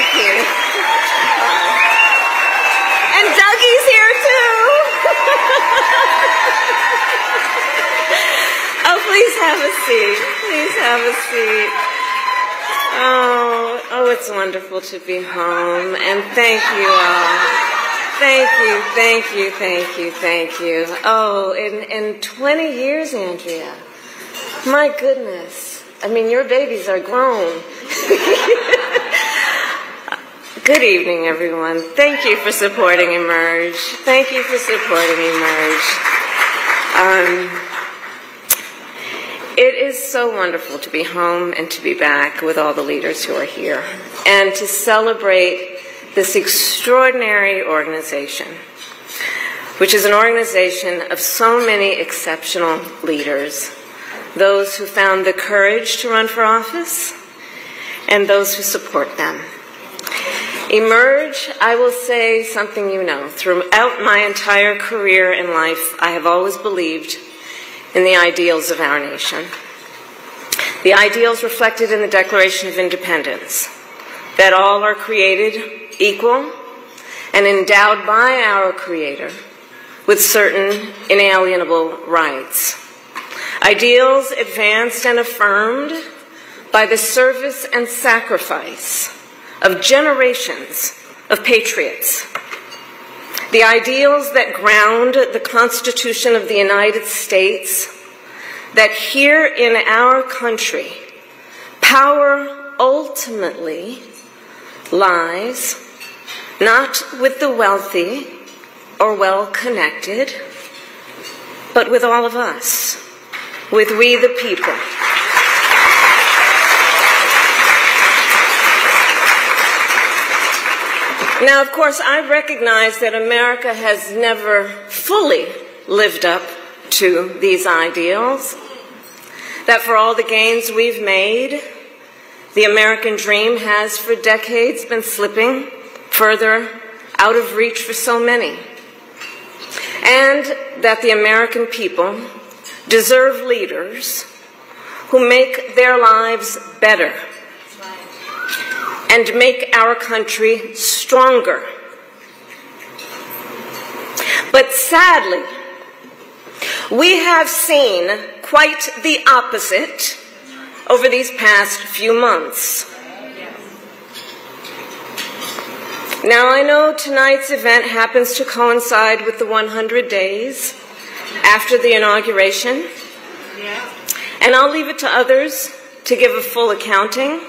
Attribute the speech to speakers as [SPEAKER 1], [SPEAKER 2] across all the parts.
[SPEAKER 1] Thank you. And Dougie's here too. Oh, please have a seat. Please have a seat. Oh, it's wonderful to be home. And thank you all. Thank you, thank you, thank you, thank you. Oh, in 20 years, Andrea. My goodness. I mean, your babies are grown. Good evening, everyone. Thank you for supporting Emerge. Thank you for supporting Emerge. It is so wonderful to be home and to be back with all the leaders who are here and to celebrate this extraordinary organization, which is an organization of so many exceptional leaders, those who found the courage to run for office and those who support them. Emerge, I will say something you know. Throughout my entire career in life, I have always believed in the ideals of our nation. The ideals reflected in the Declaration of Independence, that all are created equal and endowed by our Creator with certain inalienable rights. Ideals advanced and affirmed by the service and sacrifice of generations of patriots. The ideals that ground the Constitution of the United States, that here in our country, power ultimately lies not with the wealthy or well-connected, but with all of us, with we the people. Now, of course, I recognize that America has never fully lived up to these ideals, that for all the gains we've made, the American dream has for decades been slipping further out of reach for so many, and that the American people deserve leaders who make their lives better and make our country stronger. But sadly, we have seen quite the opposite over these past few months. Now, I know tonight's event happens to coincide with the 100 days after the inauguration, and I'll leave it to others to give a full accounting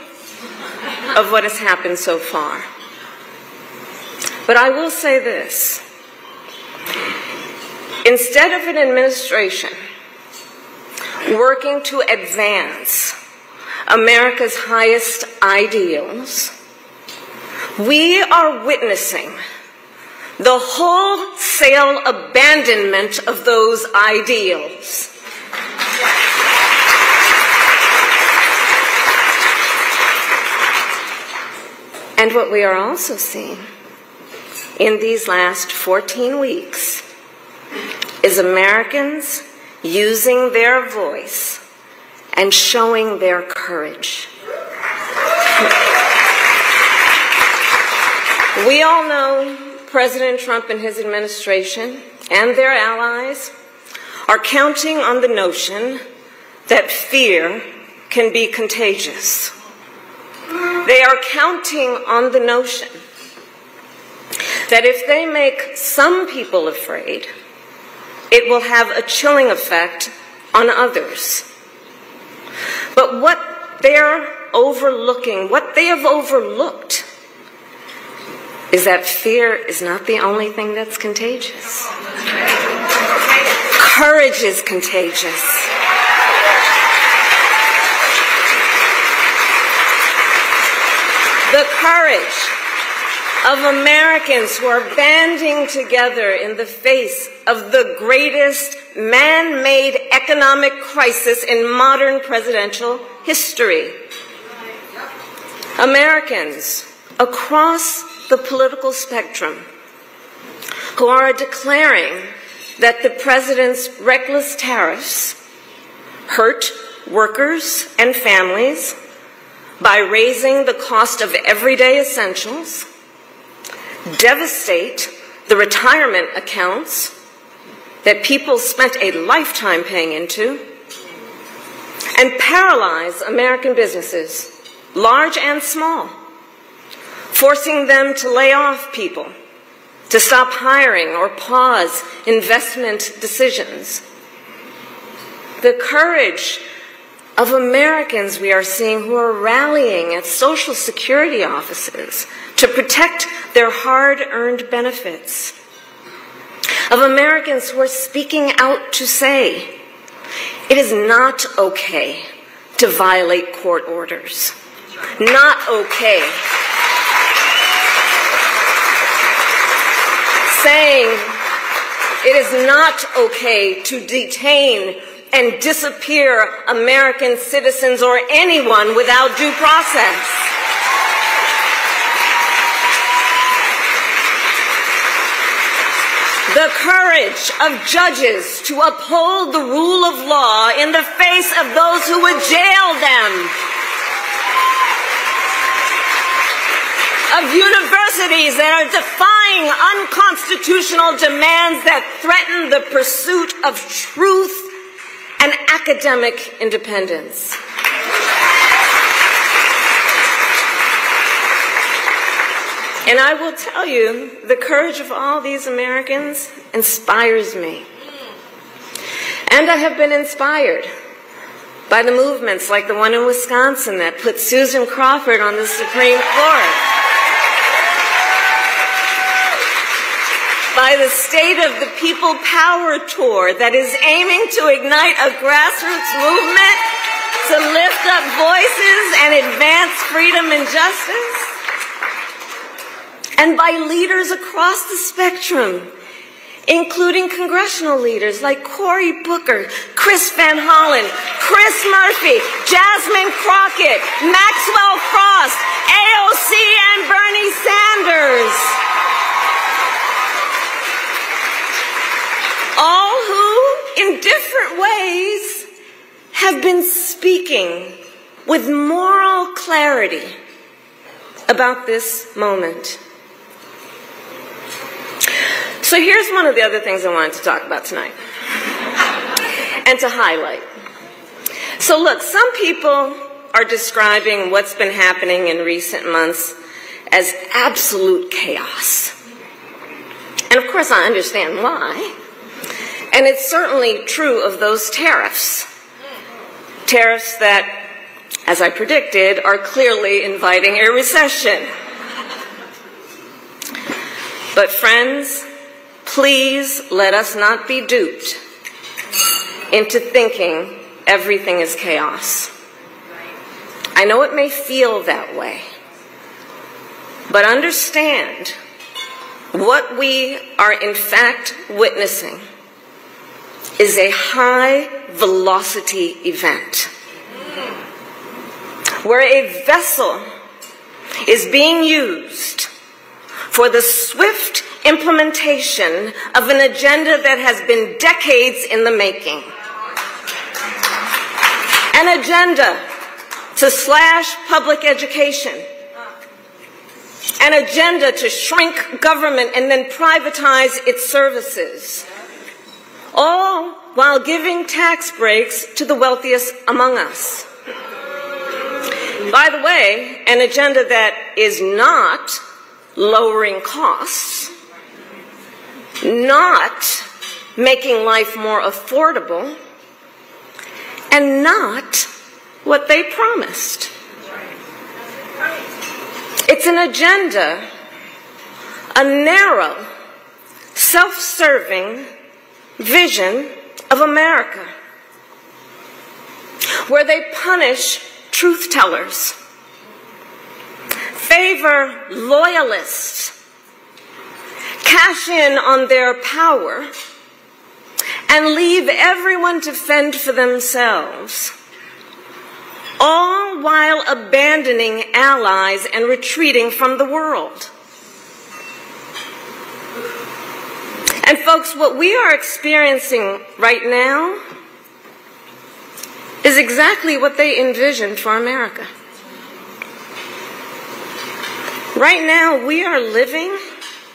[SPEAKER 1] of what has happened so far. But I will say this. Instead of an administration working to advance America's highest ideals, we are witnessing the wholesale abandonment of those ideals. And what we are also seeing in these last 14 weeks is Americans using their voice and showing their courage. We all know President Trump and his administration and their allies are counting on the notion that fear can be contagious. They are counting on the notion that if they make some people afraid, it will have a chilling effect on others. But what they're overlooking, what they have overlooked, is that fear is not the only thing that's contagious. Courage is contagious. The courage of Americans who are banding together in the face of the greatest man-made economic crisis in modern presidential history. Americans across the political spectrum who are declaring that the president's reckless tariffs hurt workers and families, by raising the cost of everyday essentials, devastate the retirement accounts that people spent a lifetime paying into, and paralyze American businesses, large and small, forcing them to lay off people, to stop hiring or pause investment decisions. The courage of Americans we are seeing who are rallying at Social Security offices to protect their hard-earned benefits. Of Americans who are speaking out to say, it is not okay to violate court orders. Not okay. Saying it is not okay to detain and disappear American citizens or anyone without due process. The courage of judges to uphold the rule of law in the face of those who would jail them. Of universities that are defying unconstitutional demands that threaten the pursuit of truth and academic independence. And I will tell you, the courage of all these Americans inspires me. And I have been inspired by the movements like the one in Wisconsin that put Susan Crawford on the Supreme Court. By the State of the People Power Tour that is aiming to ignite a grassroots movement to lift up voices and advance freedom and justice. And by leaders across the spectrum, including congressional leaders like Cory Booker, Chris Van Hollen, Chris Murphy, Jasmine Crockett, Maxwell Frost, AOC, and Bernie Sanders. All who, in different ways, have been speaking with moral clarity about this moment. So here's one of the other things I wanted to talk about tonight and to highlight. So look, some people are describing what's been happening in recent months as absolute chaos. And of course I understand why. And it's certainly true of those tariffs. Tariffs that, as I predicted, are clearly inviting a recession. But friends, please let us not be duped into thinking everything is chaos. I know it may feel that way, but understand what we are in fact witnessing is a high-velocity event where a vessel is being used for the swift implementation of an agenda that has been decades in the making. An agenda to slash public education. An agenda to shrink government and then privatize its services. All while giving tax breaks to the wealthiest among us. By the way, an agenda that is not lowering costs, not making life more affordable, and not what they promised. It's an agenda, a narrow, self-serving vision of America, where they punish truth tellers, favor loyalists, cash in on their power, and leave everyone to fend for themselves, all while abandoning allies and retreating from the world. And folks, what we are experiencing right now is exactly what they envisioned for America. Right now, we are living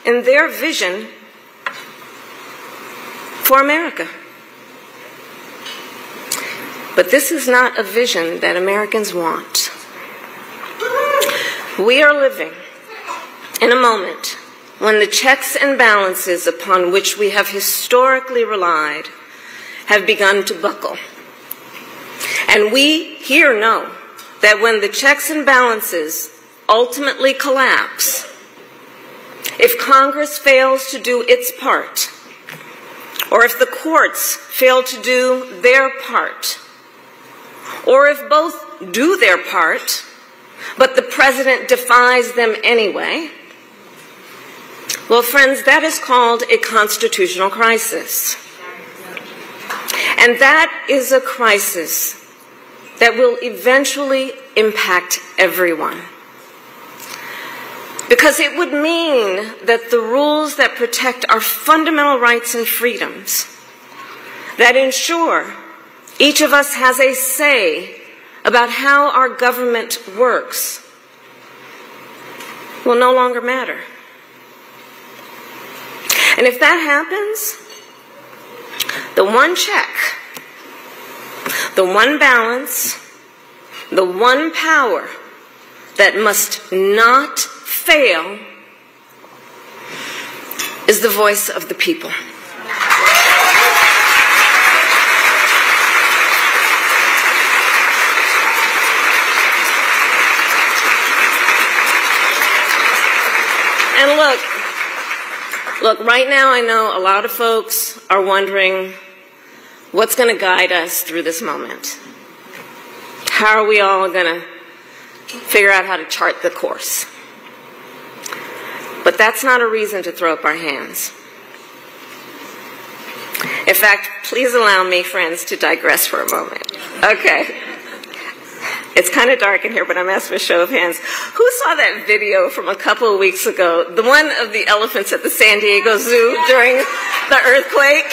[SPEAKER 1] in their vision for America. But this is not a vision that Americans want. We are living in a moment when the checks and balances upon which we have historically relied have begun to buckle. And we here know that when the checks and balances ultimately collapse, if Congress fails to do its part, or if the courts fail to do their part, or if both do their part, but the president defies them anyway, well, friends, that is called a constitutional crisis. And that is a crisis that will eventually impact everyone. Because it would mean that the rules that protect our fundamental rights and freedoms, that ensure each of us has a say about how our government works, will no longer matter. And if that happens, the one check, the one balance, the one power that must not fail is the voice of the people. And look, right now I know a lot of folks are wondering what's going to guide us through this moment. How are we all going to figure out how to chart the course? But that's not a reason to throw up our hands. In fact, please allow me, friends, to digress for a moment. Okay. It's kind of dark in here, but I'm asking for a show of hands. Who saw that video from a couple of weeks ago, the one of the elephants at the San Diego Zoo during the earthquake?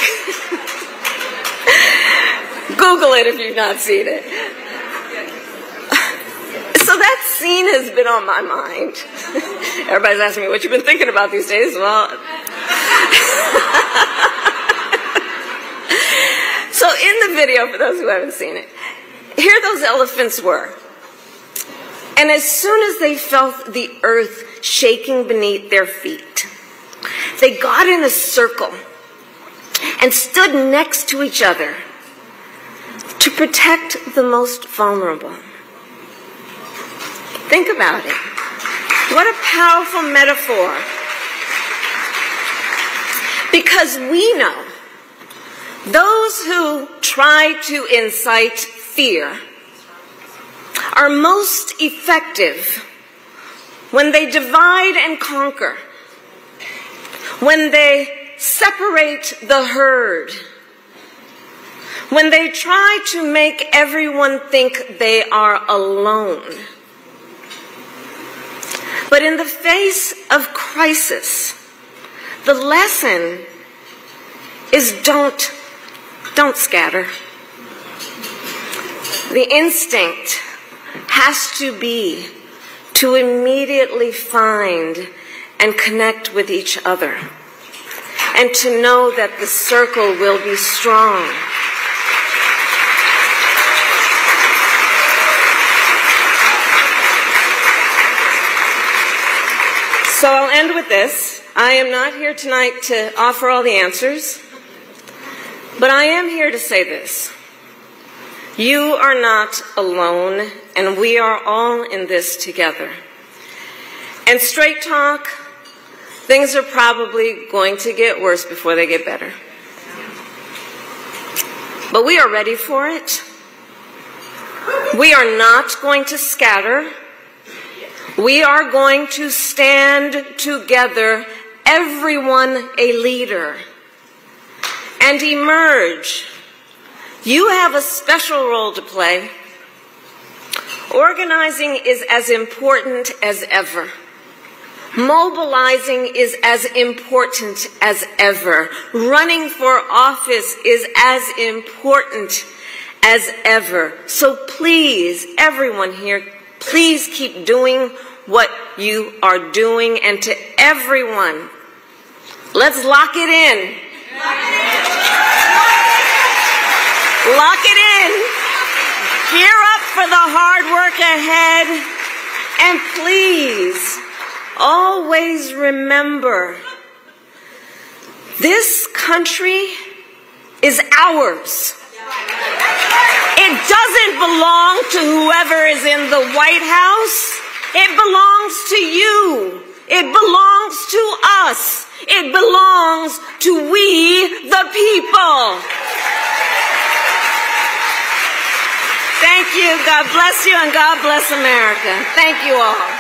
[SPEAKER 1] Google it if you've not seen it. So that scene has been on my mind. Everybody's asking me what you've been thinking about these days. Well, so in the video, for those who haven't seen it, here those elephants were. And as soon as they felt the earth shaking beneath their feet, they got in a circle and stood next to each other to protect the most vulnerable. Think about it. What a powerful metaphor. Because we know those who try to incite fear are most effective when they divide and conquer, when they separate the herd, when they try to make everyone think they are alone. But in the face of crisis, the lesson is don't scatter. The instinct has to be to immediately find and connect with each other, and to know that the circle will be strong. So I'll end with this. I am not here tonight to offer all the answers, but I am here to say this. You are not alone, and we are all in this together. And straight talk, things are probably going to get worse before they get better. But we are ready for it. We are not going to scatter. We are going to stand together, everyone a leader, and emerge. You have a special role to play. Organizing is as important as ever. Mobilizing is as important as ever. Running for office is as important as ever. So please, everyone here, please keep doing what you are doing, and to everyone, let's lock it in. Lock it in. Gear up for the hard work ahead. And please, always remember, this country is ours. It doesn't belong to whoever is in the White House. It belongs to you. It belongs to us. It belongs to we, the people. Thank you. God bless you, and God bless America. Thank you all.